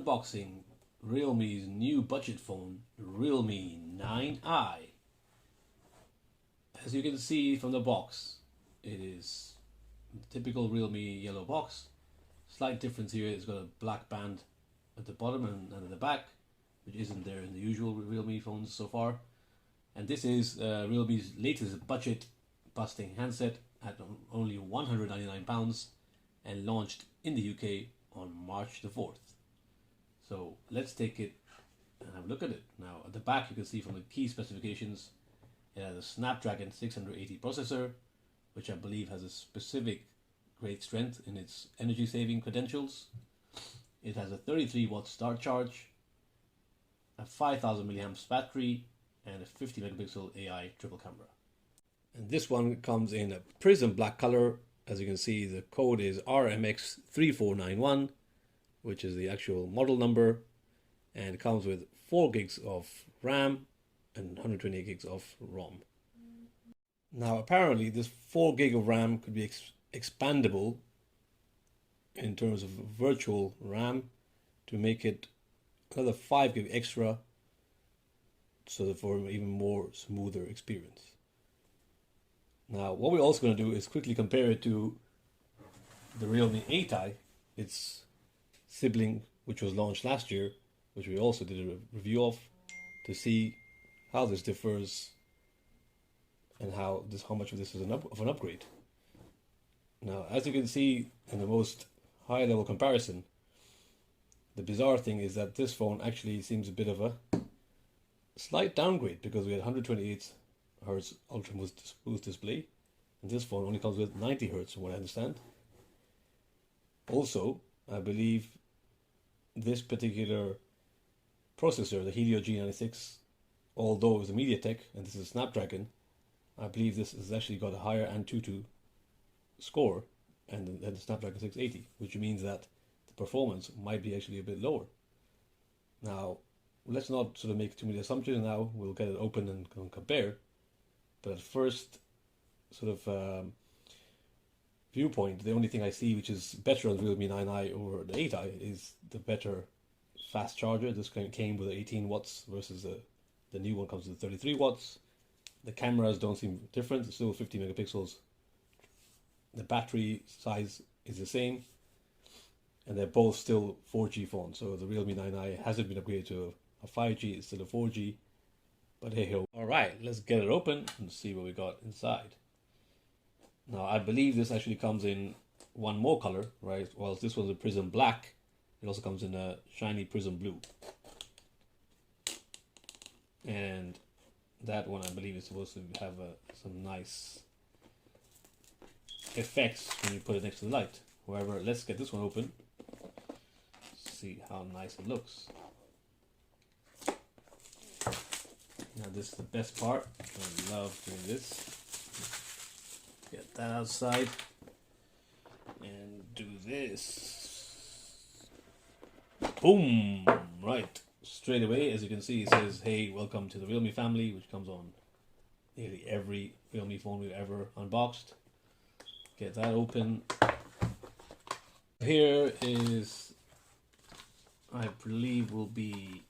unboxing Realme's new budget phone, Realme 9i. As you can see from the box, it is the typical Realme yellow box. Slight difference here, it's got a black band at the bottom and at the back, which isn't there in the usual Realme phones so far. And this is Realme's latest budget busting handset at only £199 and launched in the UK on March the 4th. So let's take it and have a look at it. Now at the back you can see from the key specifications, it has a Snapdragon 680 processor, which I believe has a specific great strength in its energy saving credentials. It has a 33 watt start charge, a 5000 milliamps battery, and a 50 megapixel AI triple camera. And this one comes in a prism black color. As you can see, the code is RMX3491, which is the actual model number, and it comes with 4 gigs of RAM and 128 gigs of ROM. Now apparently this 4 gig of RAM could be expandable in terms of virtual RAM to make it another 5 gig extra, so that for even more smoother experience. Now what we're also going to do is quickly compare it to the Realme 8i, its sibling, which was launched last year, which we also did a review of, to see how this differs and how much of this is an upgrade. Now, as you can see in the most high level comparison, the bizarre thing is that this phone actually seems a bit of a slight downgrade, because we had 128 Hz ultra boost display, and this phone only comes with 90 Hz from what I understand. Also, I believe this particular processor, the Helio G96, although it was a MediaTek and this is a Snapdragon, I believe this has actually got a higher Antutu score and the Snapdragon 680, which means that the performance might be actually a bit lower. Now, let's not sort of make too many assumptions now. We'll get it open and compare. But at first sort of viewpoint, the only thing I see which is better on the Realme 9i over the 8i is the better fast charger. This came with 18 watts versus the new one comes with 33 watts. The cameras don't seem different, it's still 50 megapixels. The battery size is the same, and they're both still 4G phones. So the Realme 9i hasn't been upgraded to a 5G, it's still a 4G. But hey ho. Alright, let's get it open and see what we got inside. Now I believe this actually comes in one more color, right? Whilst this one's a prism black, it also comes in a shiny prism blue. And that one I believe is supposed to have some nice effects when you put it next to the light. However, let's get this one open, see how nice it looks. Now this is the best part. I love doing this. Get that outside and do this. Boom! Right. Straight away, as you can see, it says, "Hey, welcome to the Realme family," which comes on nearly every Realme phone we've ever unboxed. Get that open. Here is, I believe, will be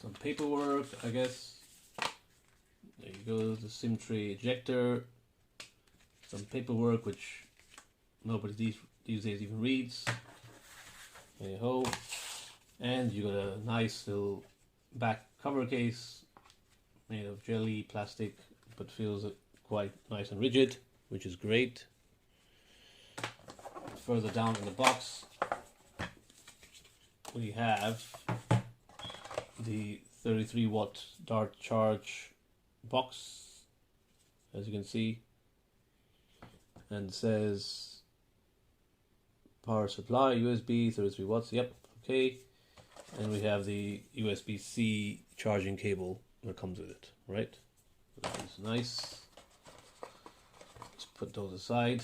some paperwork, I guess. There you go, the SIM tray ejector. Some paperwork which nobody these days even reads. Hey ho. And you got a nice little back cover case made of jelly plastic, but feels quite nice and rigid, which is great. Further down in the box, we have the 33 watt dart charge box, as you can see, and it says power supply, USB, 33 watts, yep, okay. And we have the USB-C charging cable that comes with it, right? Which is nice. Let's put those aside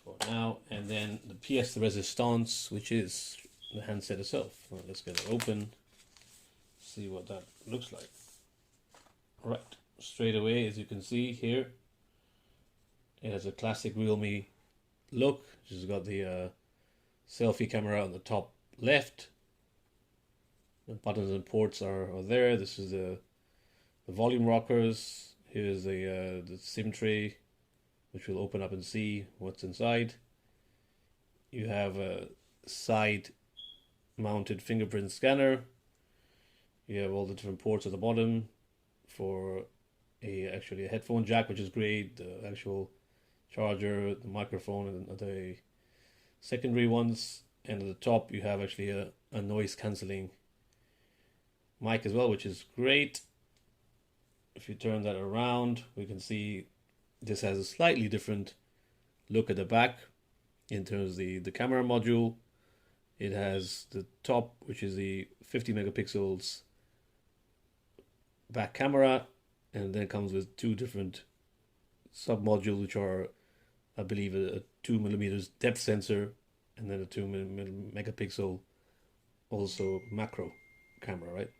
for now. And then the pièce de résistance, which is the handset itself. Well, let's get it open, see what that looks like. Right, straight away, as you can see here, it has a classic Realme look. It's got the selfie camera on the top left. The buttons and ports are there. This is the volume rockers. Here's the SIM tray, which we'll open up and see what's inside. You have a side mounted fingerprint scanner. You have all the different ports at the bottom for actually a headphone jack, which is great. The actual charger, the microphone, and the secondary ones. And at the top, you have actually a noise cancelling mic as well, which is great. If you turn that around, we can see this has a slightly different look at the back in terms of the camera module. It has the top, which is the 50 megapixels back camera, and then it comes with two different sub modules, which are, I believe, a 2mm depth sensor and then a 2 megapixel also macro camera, right,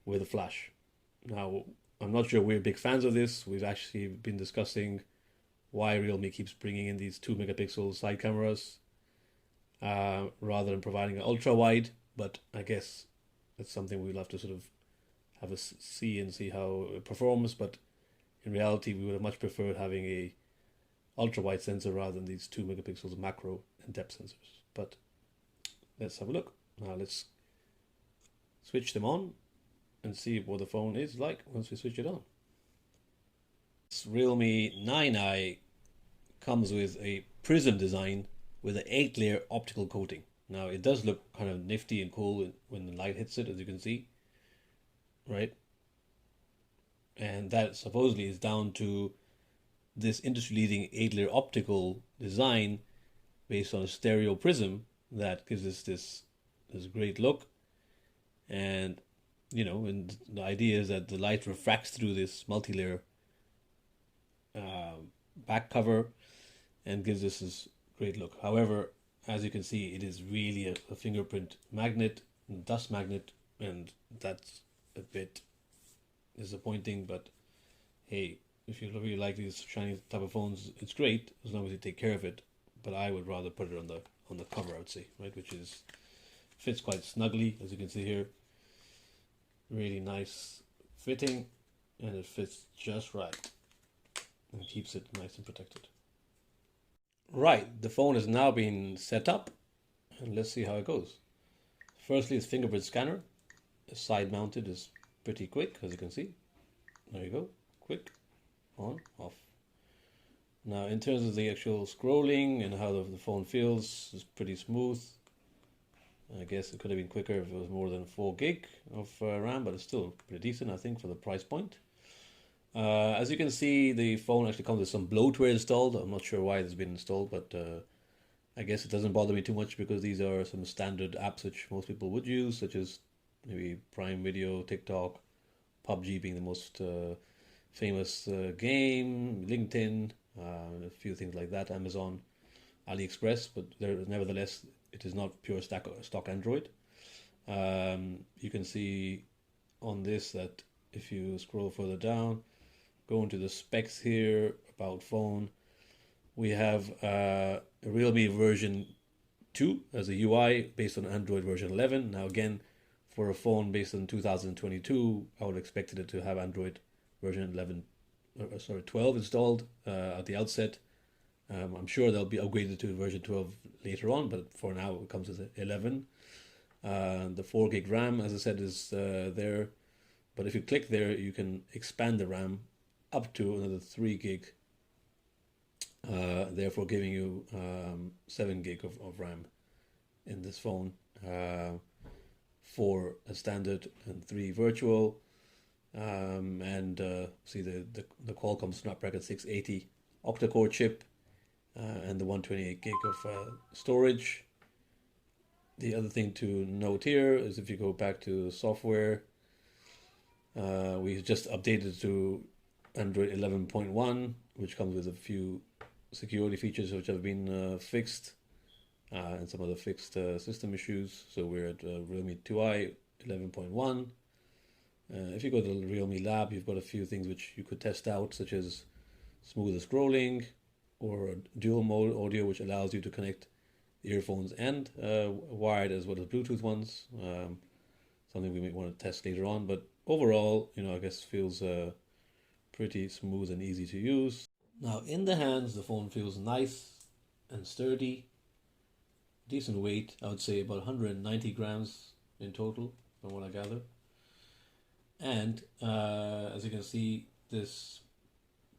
with a flash. Now, I'm not sure we're big fans of this. We've actually been discussing why Realme keeps bringing in these 2 megapixel side cameras rather than providing an ultra wide, but I guess that's something we'll have to sort of have a see how it performs. But in reality, we would have much preferred having a ultra wide sensor rather than these 2 megapixels macro and depth sensors. But let's have a look. Now let's switch them on and see what the phone is like once we switch it on. This Realme 9i comes with a prism design with an 8-layer optical coating. Now it does look kind of nifty and cool when the light hits it, as you can see, right? And that supposedly is down to this industry-leading 8-layer optical design based on a stereo prism that gives us this great look. And and the idea is that the light refracts through this multi-layer back cover and gives us this great look. However, as you can see, it is really a fingerprint magnet, dust magnet, and that's a bit disappointing. But hey, if you really like these shiny type of phones, it's great as long as you take care of it. But I would rather put it on the cover, I would say, right, which fits quite snugly, as you can see here. Really nice fitting, and it fits just right and keeps it nice and protected. Right, the phone has now been set up, and let's see how it goes. Firstly, it's fingerprint scanner. The side mounted is pretty quick, as you can see. There you go, quick, on, off. Now, in terms of the actual scrolling and how the phone feels, it's pretty smooth. I guess it could have been quicker if it was more than 4 gig of RAM, but it's still pretty decent, I think, for the price point. As you can see, the phone actually comes with some bloatware installed. I'm not sure why it's been installed, but I guess it doesn't bother me too much because these are some standard apps which most people would use, such as maybe Prime Video, TikTok, PUBG being the most famous game, LinkedIn, a few things like that, Amazon, AliExpress, but nevertheless, it is not pure stock Android. You can see on this that if you scroll further down, go into the specs here, about phone, we have a Realme version 2 as a UI based on Android version 11. Now again, for a phone based on 2022, I would have expected it to have Android version 12 installed at the outset. I'm sure they'll be upgraded to version 12 later on, but for now it comes as 11. The 4 gig RAM, as I said, is there. But if you click there, you can expand the RAM up to another 3 gig, therefore giving you 7 gig of RAM in this phone. 4 a standard and 3 virtual. And see the Qualcomm Snapdragon 680 octa-core chip and the 128 gig of storage. The other thing to note here is if you go back to software, we just updated to Android 11.1, which comes with a few security features which have been fixed and some other fixed system issues. So we're at Realme 2i 11.1. If you go to the Realme Lab, you've got a few things which you could test out, such as smoother scrolling or dual mode audio, which allows you to connect earphones and wired as well as Bluetooth ones. Something we may want to test later on, but overall, I guess feels pretty smooth and easy to use. Now in the hands, the phone feels nice and sturdy, decent weight. I would say about 190 grams in total, from what I gather. And as you can see, this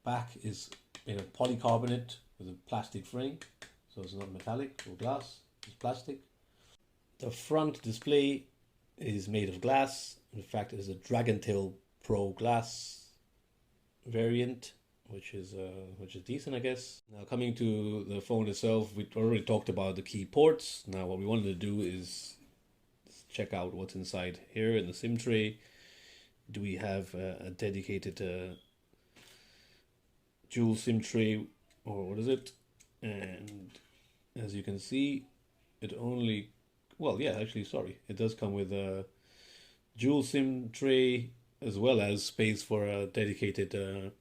back is made of polycarbonate with a plastic frame, so it's not metallic or glass, it's plastic. The front display is made of glass. In fact, it is a Dragon Tail Pro glass variant, which is decent, I guess. Now coming to the phone itself, we already talked about the key ports. Now what we wanted to do is check out what's inside here in the SIM tray. Do we have a dedicated dual SIM tray, or what is it? And as you can see, it only, well, yeah, actually, sorry, it does come with a dual SIM tray as well as space for a dedicated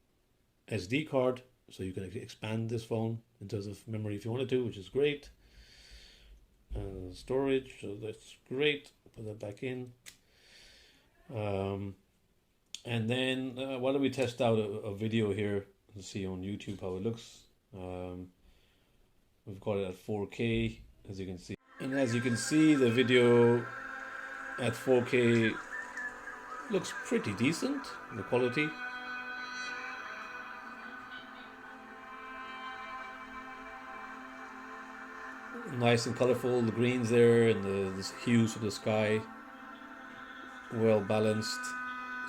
SD card, so you can actually expand this phone in terms of memory if you want to, which is great. Storage, so that's great. Put that back in. And then why don't we test out a video here and see on YouTube how it looks. We've got it at 4K, as you can see. And as you can see, the video at 4K looks pretty decent, the quality. Nice and colorful, the greens there and the hues of the sky. Well balanced.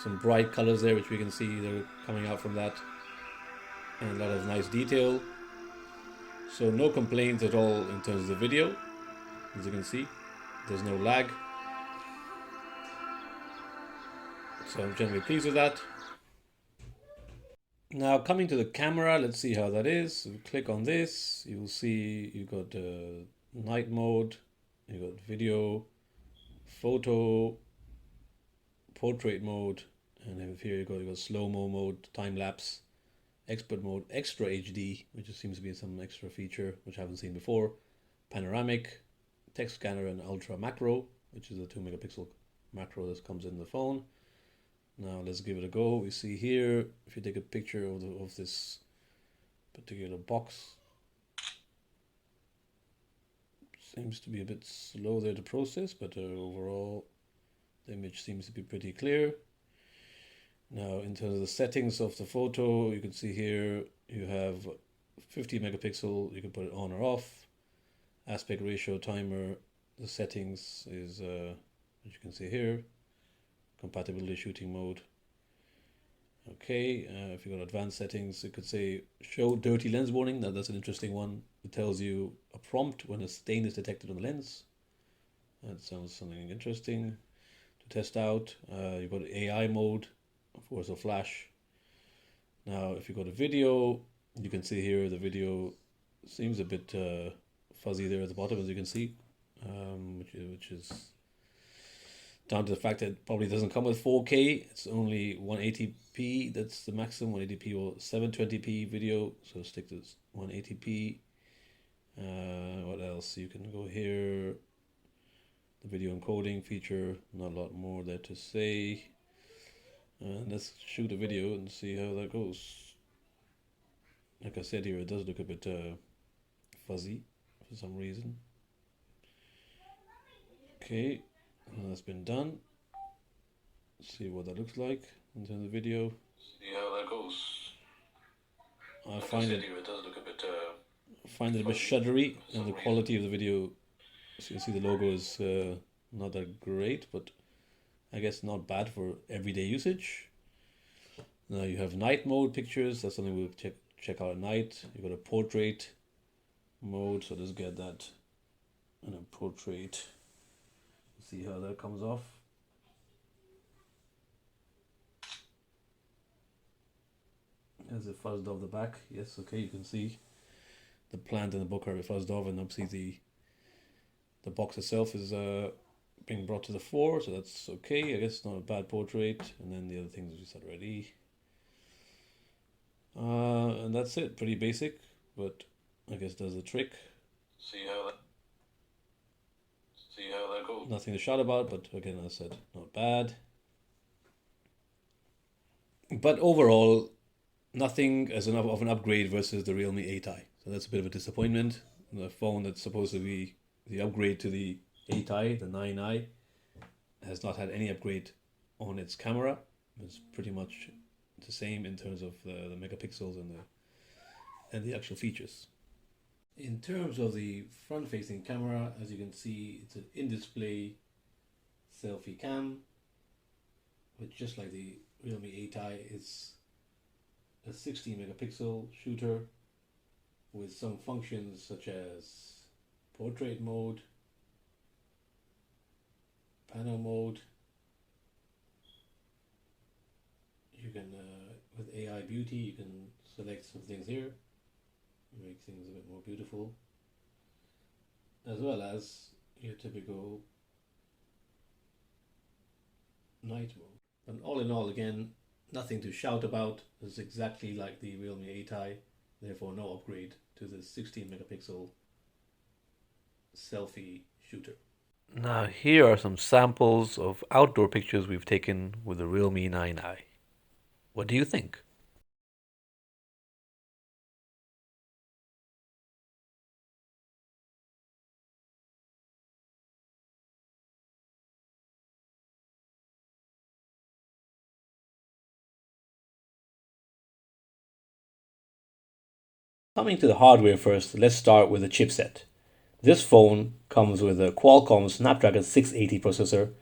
Some bright colors there, which we can see they're coming out from that. And a lot of nice detail. So no complaints at all in terms of the video. As you can see, there's no lag. So I'm generally pleased with that. Now coming to the camera, let's see how that is. We click on this, you will see you've got night mode, you've got video, photo, portrait mode, and then here you've got slow-mo mode, time-lapse, expert mode, extra HD, which just seems to be some extra feature which I haven't seen before, panoramic, text scanner, and ultra macro, which is a 2 megapixel macro that comes in the phone. Now let's give it a go. We see here, if you take a picture of this particular box, seems to be a bit slow there to process, but overall the image seems to be pretty clear. Now in terms of the settings of the photo, you can see here you have 50 megapixel, you can put it on or off. Aspect ratio timer, the settings is, as you can see here, compatibility shooting mode. Okay, if you go to advanced settings, it could say show dirty lens warning. Now that's an interesting one. It tells you a prompt when a stain is detected on the lens. That sounds something interesting to test out. You've got AI mode, of course, a flash. Now if you go to video, you can see here the video seems a bit fuzzy there at the bottom, as you can see, which is down to the fact that it probably doesn't come with 4K. It's only 180p. That's the maximum, 180p or 720p video. So stick to 180p. What else? You can go here. The video encoding feature. Not a lot more there to say. Let's shoot a video and see how that goes. Like I said here, it does look a bit fuzzy for some reason. Okay. That's been done. See what that looks like in terms of video. See how that goes. I find it does look a bit find it a bit shuddery, and the quality of the video, as you can see, the logo is not that great, but I guess not bad for everyday usage. Now you have night mode pictures. That's something we'll check out at night. You got a portrait mode, so let's get that in a portrait. See how that comes off. As it fuzzed off the back. Yes, okay, you can see the plant and the book are fuzzed off, and obviously the box itself is being brought to the fore, so that's okay. I guess it's not a bad portrait. And then the other things we said already. And that's it, pretty basic. but I guess does the trick. See how that goes. Nothing to shout about, but again, as I said, not bad. But overall, nothing as enough of an upgrade versus the Realme 8i. So that's a bit of a disappointment. The phone that's supposed to be the upgrade to the 8i, the 9i, has not had any upgrade on its camera. It's pretty much the same in terms of the megapixels and the actual features. In terms of the front-facing camera, as you can see, it's an in-display selfie cam, but just like the Realme 8i, it's a 16 megapixel shooter with some functions such as portrait mode, panel mode. You can, with AI beauty, you can select some things here, make things a bit more beautiful, as well as your typical night mode. And all in all, again, nothing to shout about. It's exactly like the Realme 8i, therefore no upgrade to the 16 megapixel selfie shooter. Now here are some samples of outdoor pictures we've taken with the Realme 9i. What do you think? Coming to the hardware first, let's start with the chipset. This phone comes with a Qualcomm Snapdragon 680 processor,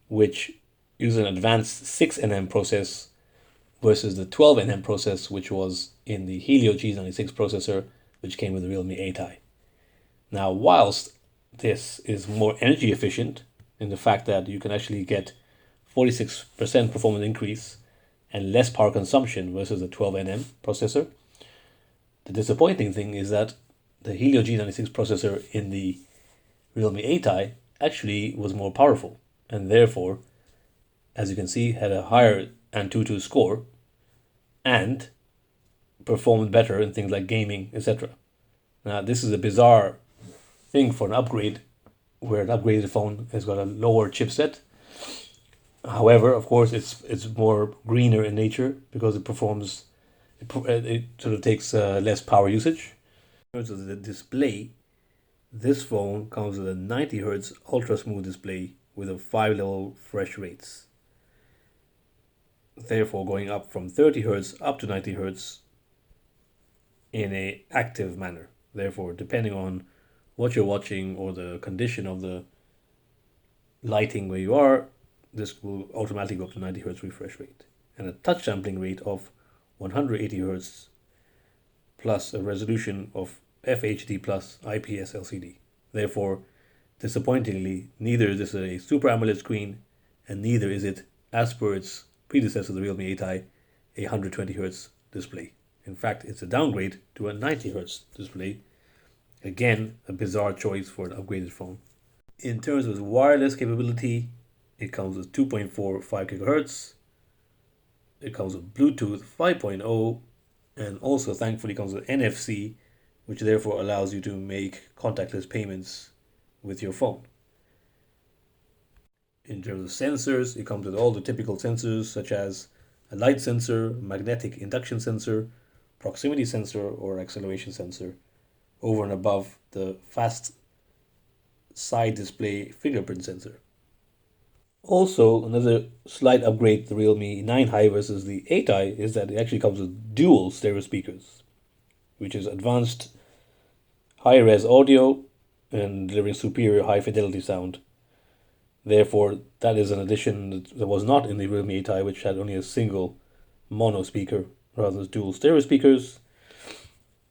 which uses an advanced 6nm process versus the 12nm process, which was in the Helio G96 processor, which came with the Realme 8i. Now, whilst this is more energy efficient in the fact that you can actually get 46% performance increase and less power consumption versus the 12nm processor, the disappointing thing is that the Helio G96 processor in the Realme 8i actually was more powerful and therefore, as you can see, had a higher Antutu score and performed better in things like gaming, etc. Now, this is a bizarre thing for an upgrade where an upgraded phone has got a lower chipset. However, of course, it's more greener in nature because it sort of takes less power usage. In terms of the display, this phone comes with a 90 Hz ultra smooth display with a 5-level fresh rates. Therefore, going up from 30 Hz up to 90 Hz in a active manner. Therefore, depending on what you're watching or the condition of the lighting where you are, this will automatically go up to 90 Hz refresh rate. And a touch sampling rate of 180 Hz plus a resolution of FHD plus IPS LCD. Therefore, disappointingly, neither is this a Super AMOLED screen, and neither is it, as per its predecessor, the Realme 8i, a 120 Hz display. In fact, it's a downgrade to a 90 Hz display. Again, a bizarre choice for an upgraded phone. In terms of wireless capability, it comes with 2.45 GHz. It comes with Bluetooth 5.0, and also thankfully comes with NFC, which therefore allows you to make contactless payments with your phone. In terms of sensors, it comes with all the typical sensors such as a light sensor, magnetic induction sensor, proximity sensor, or acceleration sensor, over and above the fast side display fingerprint sensor. Also, another slight upgrade to the Realme 9i versus the 8i is that it actually comes with dual stereo speakers, which is advanced high-res audio and delivering superior high-fidelity sound. Therefore, that is an addition that was not in the Realme 8i, which had only a single mono speaker rather than dual stereo speakers.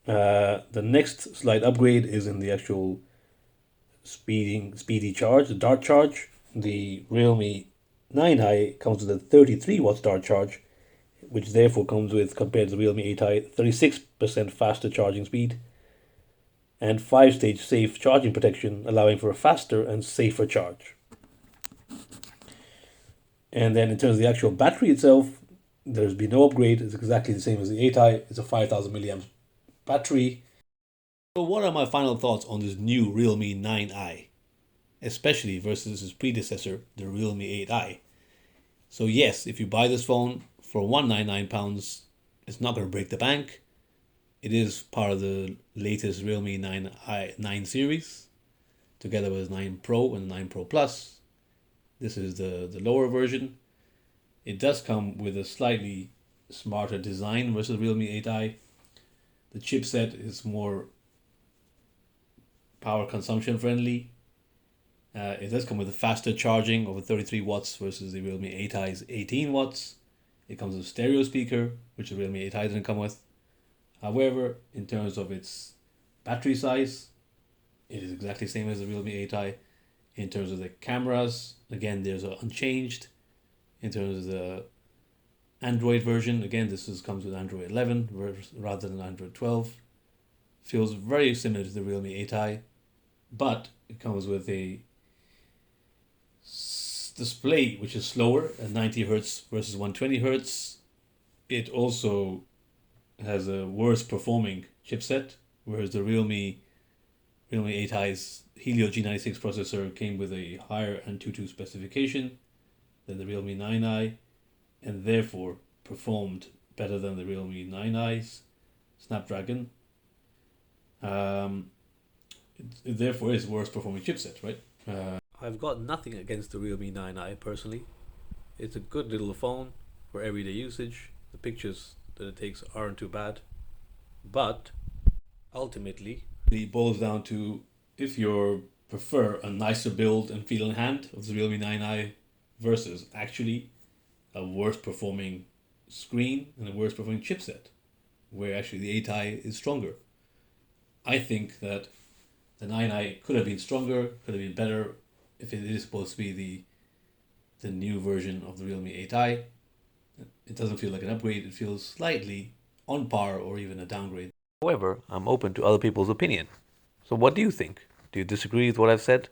The next slight upgrade is in the actual speedy charge, the dart charge. The Realme 9i comes with a 33 watts dart charge, which therefore comes with, compared to the Realme 8i, 36% faster charging speed and 5-stage safe charging protection, allowing for a faster and safer charge. And then in terms of the actual battery itself, there's been no upgrade. It's exactly the same as the 8i. It's a 5,000 milliamp battery, So what are my final thoughts on this new Realme 9i, especially versus its predecessor, the Realme 8i? So yes, if you buy this phone for £199, it's not going to break the bank. It is part of the latest Realme 9 series, together with 9 Pro and 9 Pro Plus. This is the lower version. It does come with a slightly smarter design versus Realme 8i. The chipset is more power consumption friendly. It does come with a faster charging, over 33 watts versus the Realme 8i's 18 watts. It comes with a stereo speaker, which the Realme 8i didn't come with. However, in terms of its battery size, it is exactly the same as the Realme 8i. In terms of the cameras, again, there's unchanged. In terms of the Android version, again, comes with Android 11 rather than Android 12. Feels very similar to the Realme 8i, but it comes with a display which is slower at 90 Hz versus 120 Hz. It also has a worse performing chipset, whereas the Realme 8i's Helio G96 processor came with a higher Antutu specification than the Realme 9i, and therefore performed better than the Realme 9i's Snapdragon. It therefore is worse performing chipset, right? I've got nothing against the Realme 9i personally. It's a good little phone for everyday usage. The pictures that it takes aren't too bad. But ultimately, it boils down to if you prefer a nicer build and feel in hand of the Realme 9i versus actually a worse performing screen and a worse performing chipset, where actually the 8i is stronger. I think that the 9i could have been stronger, could have been better if it is supposed to be the new version of the Realme 8i. It doesn't feel like an upgrade, it feels slightly on par or even a downgrade. However, I'm open to other people's opinion. So what do you think? Do you disagree with what I've said?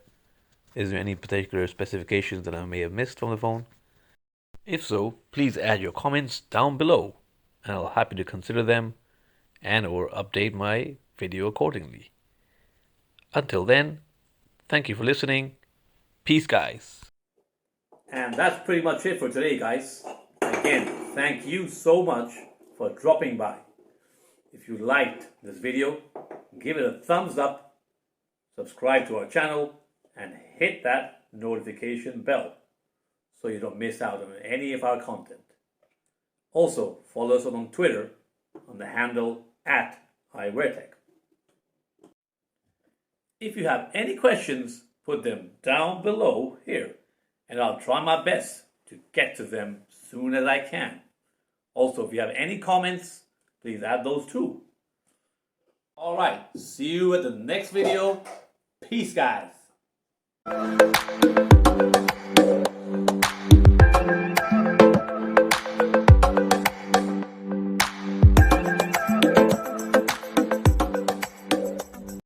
Is there any particular specifications that I may have missed from the phone? If so, please add your comments down below, and I'll happy to consider them and or update my video accordingly. Until then, thank you for listening. Peace, guys. And that's pretty much it for today, guys. Again, thank you so much for dropping by. If you liked this video, give it a thumbs up, subscribe to our channel, and hit that notification bell so you don't miss out on any of our content. Also, follow us on Twitter on the handle @i-WearTec. If you have any questions, put them down below here, and I'll try my best to get to them soon as I can. Also, if you have any comments, please add those too. Alright, see you at the next video. Peace, guys.